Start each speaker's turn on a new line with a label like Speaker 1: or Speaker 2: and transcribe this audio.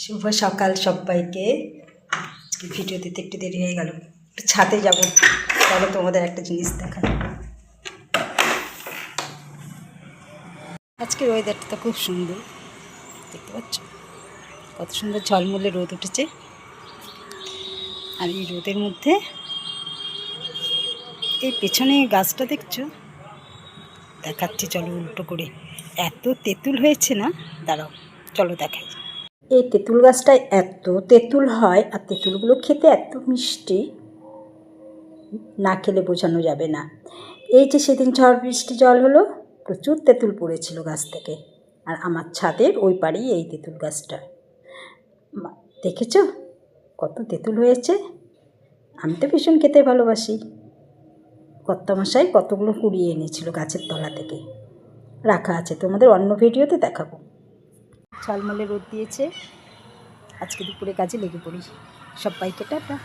Speaker 1: শুভ সকাল সবাইকে। আজকে ভিডিও দিতে একটু দেরি হয়ে গেল, একটু ছাদে যাব, তাহলে তোমাদের একটা জিনিস দেখাই। আজকের ওয়েদারটা তো খুব সুন্দর, দেখতে পাচ্ছ কত সুন্দর ঝলমলে রোদ উঠেছে। আর এই রোদের মধ্যে এই পেছনে গাছটা দেখছো, দেখাচ্ছি চলো উল্টো করে। এত তেঁতুল হয়েছে না, দাঁড়াও চলো দেখাই। এই তেঁতুল গাছটায় এত তেঁতুল হয়, আর তেঁতুলগুলো খেতে এত মিষ্টি, না খেলে বোঝানো যাবে না। এই যে সেদিন ঝড় বৃষ্টি জল হলো, প্রচুর তেঁতুল পড়েছিল গাছ থেকে। আর আমার ছাদের ওই পাড়েই এই তেঁতুল গাছটা, দেখেছ কত তেঁতুল হয়েছে। আমি তো ভীষণ খেতে ভালোবাসি। কর্তামশাই কতগুলো কুড়িয়ে এনেছিল গাছের তলা থেকে, রাখা আছে, তোমাদের অন্য ভিডিওতে দেখাবো। ঝলমলে রোদ দিয়েছে, আজকে দুপুরে কাজে লেগে পড়ি। সবাইকে টাটা।